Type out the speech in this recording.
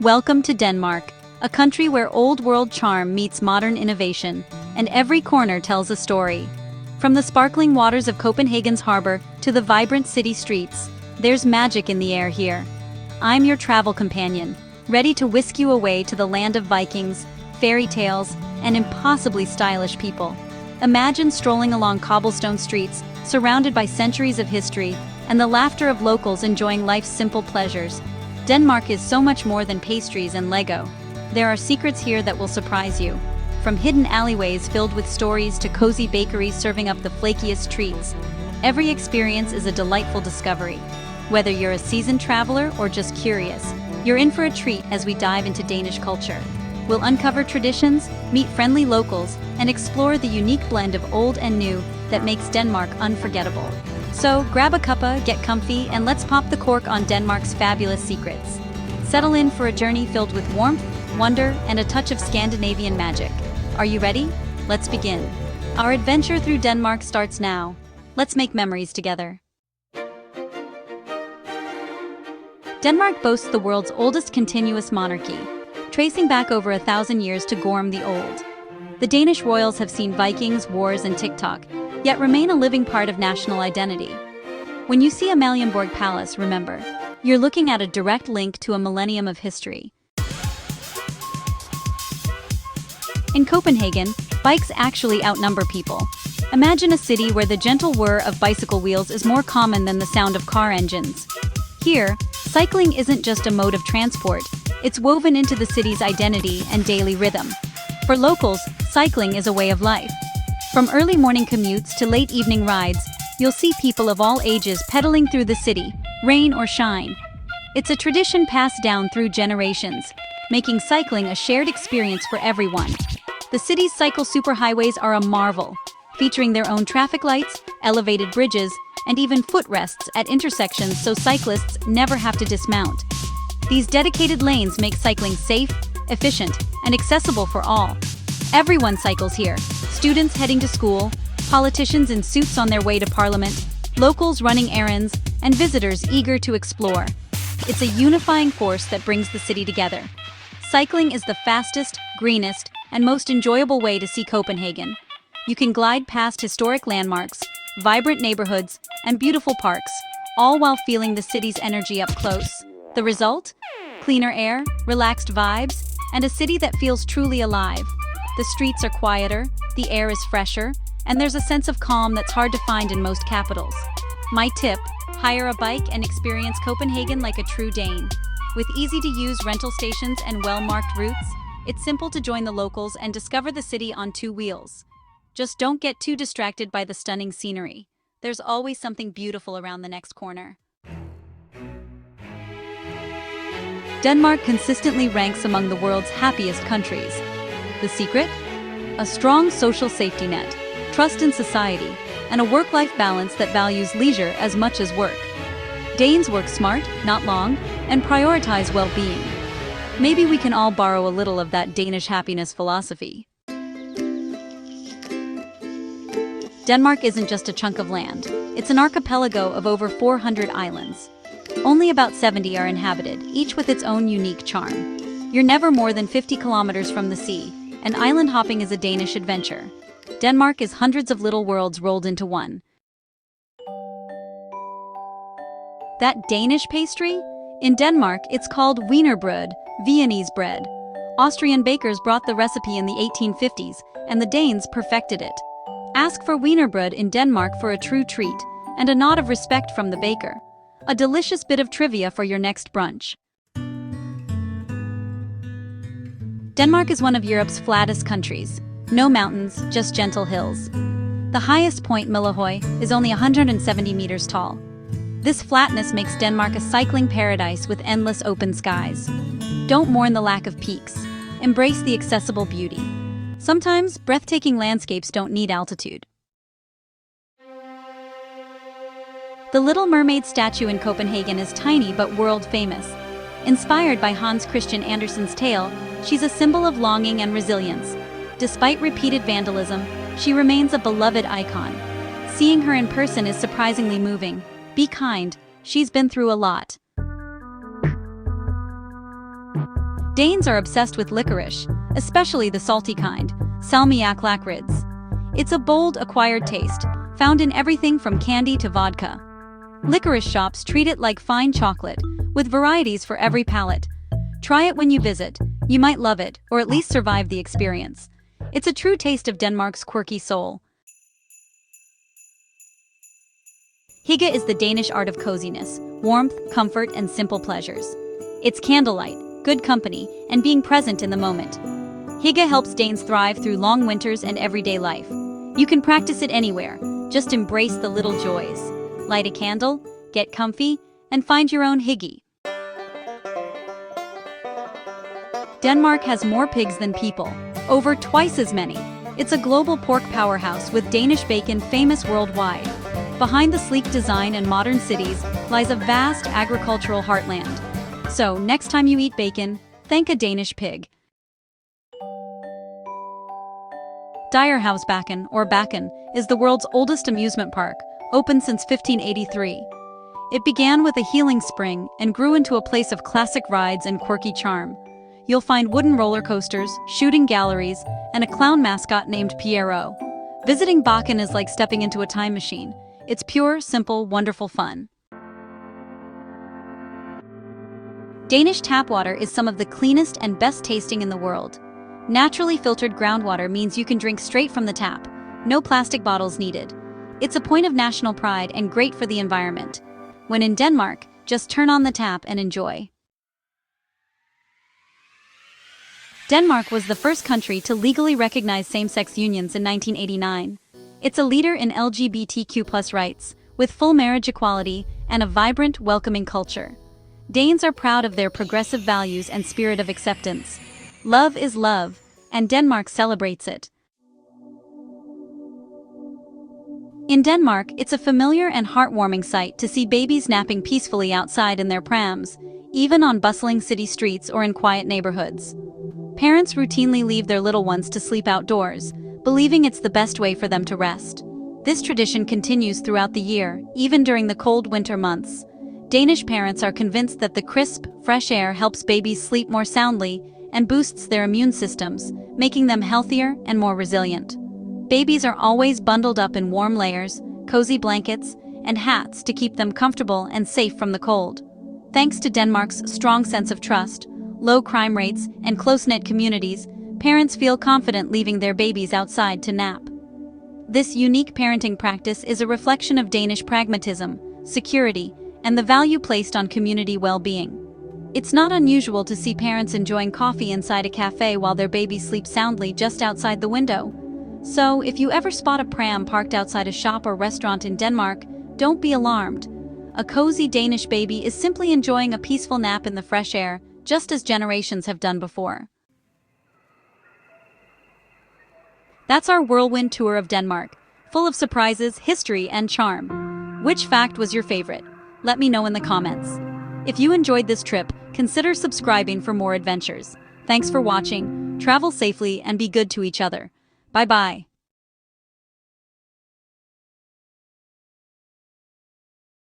Welcome to Denmark, a country where old-world charm meets modern innovation, and every corner tells a story. From the sparkling waters of Copenhagen's harbor to the vibrant city streets, there's magic in the air here. I'm your travel companion, ready to whisk you away to the land of Vikings, fairy tales, and impossibly stylish people. Imagine strolling along cobblestone streets, surrounded by centuries of history, and the laughter of locals enjoying life's simple pleasures. Denmark is so much more than pastries and Lego. There are secrets here that will surprise you. From hidden alleyways filled with stories to cozy bakeries serving up the flakiest treats, every experience is a delightful discovery. Whether you're a seasoned traveler or just curious, you're in for a treat as we dive into Danish culture. We'll uncover traditions, meet friendly locals, and explore the unique blend of old and new that makes Denmark unforgettable. So grab a cuppa, get comfy, and let's pop the cork on Denmark's fabulous secrets. Settle in for a journey filled with warmth, wonder, and a touch of Scandinavian magic. Are you ready? Let's begin. Our adventure through Denmark starts now. Let's make memories together. Denmark boasts the world's oldest continuous monarchy, tracing back over 1,000 years to Gorm the Old. The Danish royals have seen Vikings, wars, and TikTok, yet remain a living part of national identity. When you see a Amalienborg Palace, remember, you're looking at a direct link to a millennium of history. In Copenhagen, bikes actually outnumber people. Imagine a city where the gentle whir of bicycle wheels is more common than the sound of car engines. Here, cycling isn't just a mode of transport, it's woven into the city's identity and daily rhythm. For locals, cycling is a way of life. From early morning commutes to late evening rides, you'll see people of all ages pedaling through the city, rain or shine. It's a tradition passed down through generations, making cycling a shared experience for everyone. The city's cycle superhighways are a marvel, featuring their own traffic lights, elevated bridges, and even footrests at intersections so cyclists never have to dismount. These dedicated lanes make cycling safe, efficient, and accessible for all. Everyone cycles here. Students heading to school, politicians in suits on their way to parliament, locals running errands, and visitors eager to explore. It's a unifying force that brings the city together. Cycling is the fastest, greenest, and most enjoyable way to see Copenhagen. You can glide past historic landmarks, vibrant neighborhoods, and beautiful parks, all while feeling the city's energy up close. The result? Cleaner air, relaxed vibes, and a city that feels truly alive. The streets are quieter, the air is fresher, and there's a sense of calm that's hard to find in most capitals. My tip: hire a bike and experience Copenhagen like a true Dane. With easy-to-use rental stations and well-marked routes, it's simple to join the locals and discover the city on two wheels. Just don't get too distracted by the stunning scenery. There's always something beautiful around the next corner. Denmark consistently ranks among the world's happiest countries. The secret? A strong social safety net, trust in society, and a work-life balance that values leisure as much as work. Danes work smart, not long, and prioritize well-being. Maybe we can all borrow a little of that Danish happiness philosophy. Denmark isn't just a chunk of land. It's an archipelago of over 400 islands. Only about 70 are inhabited, each with its own unique charm. You're never more than 50 kilometers from the sea, and island hopping is a Danish adventure. Denmark is hundreds of little worlds rolled into one. That Danish pastry? In Denmark, it's called wienerbrød, Viennese bread. Austrian bakers brought the recipe in the 1850s, and the Danes perfected it. Ask for wienerbrød in Denmark for a true treat, and a nod of respect from the baker. A delicious bit of trivia for your next brunch. Denmark is one of Europe's flattest countries. No mountains, just gentle hills. The highest point, Møllehøj, is only 170 meters tall. This flatness makes Denmark a cycling paradise with endless open skies. Don't mourn the lack of peaks. Embrace the accessible beauty. Sometimes, breathtaking landscapes don't need altitude. The Little Mermaid statue in Copenhagen is tiny but world-famous. Inspired by Hans Christian Andersen's tale, she's a symbol of longing and resilience. Despite repeated vandalism, she remains a beloved icon. Seeing her in person is surprisingly moving. Be kind, she's been through a lot. Danes are obsessed with licorice, especially the salty kind, salmiak lakrids. It's a bold, acquired taste, found in everything from candy to vodka. Licorice shops treat it like fine chocolate, with varieties for every palate. Try it when you visit. You might love it, or at least survive the experience. It's a true taste of Denmark's quirky soul. Hygge is the Danish art of coziness, warmth, comfort, and simple pleasures. It's candlelight, good company, and being present in the moment. Hygge helps Danes thrive through long winters and everyday life. You can practice it anywhere. Just embrace the little joys. Light a candle, get comfy, and find your own hygge. Denmark has more pigs than people, over twice as many. It's a global pork powerhouse with Danish bacon famous worldwide. Behind the sleek design and modern cities lies a vast agricultural heartland. So, next time you eat bacon, thank a Danish pig. Dyrehavsbakken, or Bakken, is the world's oldest amusement park, open since 1583. It began with a healing spring and grew into a place of classic rides and quirky charm. You'll find wooden roller coasters, shooting galleries, and a clown mascot named Pierrot. Visiting Bakken is like stepping into a time machine. It's pure, simple, wonderful fun. Danish tap water is some of the cleanest and best tasting in the world. Naturally filtered groundwater means you can drink straight from the tap. No plastic bottles needed. It's a point of national pride and great for the environment. When in Denmark, just turn on the tap and enjoy. Denmark was the first country to legally recognize same-sex unions in 1989. It's a leader in LGBTQ+ rights, with full marriage equality and a vibrant, welcoming culture. Danes are proud of their progressive values and spirit of acceptance. Love is love, and Denmark celebrates it. In Denmark, it's a familiar and heartwarming sight to see babies napping peacefully outside in their prams, even on bustling city streets or in quiet neighborhoods. Parents routinely leave their little ones to sleep outdoors, believing it's the best way for them to rest. This tradition continues throughout the year, even during the cold winter months. Danish parents are convinced that the crisp, fresh air helps babies sleep more soundly and boosts their immune systems, making them healthier and more resilient. Babies are always bundled up in warm layers, cozy blankets, and hats to keep them comfortable and safe from the cold. Thanks to Denmark's strong sense of trust, low crime rates, and close-knit communities, parents feel confident leaving their babies outside to nap. This unique parenting practice is a reflection of Danish pragmatism, security, and the value placed on community well-being. It's not unusual to see parents enjoying coffee inside a cafe while their baby sleeps soundly just outside the window. So, if you ever spot a pram parked outside a shop or restaurant in Denmark, don't be alarmed. A cozy Danish baby is simply enjoying a peaceful nap in the fresh air, just as generations have done before. That's our whirlwind tour of Denmark, full of surprises, history, and charm. Which fact was your favorite? Let me know in the comments. If you enjoyed this trip, consider subscribing for more adventures. Thanks for watching, travel safely, and be good to each other. Bye-bye.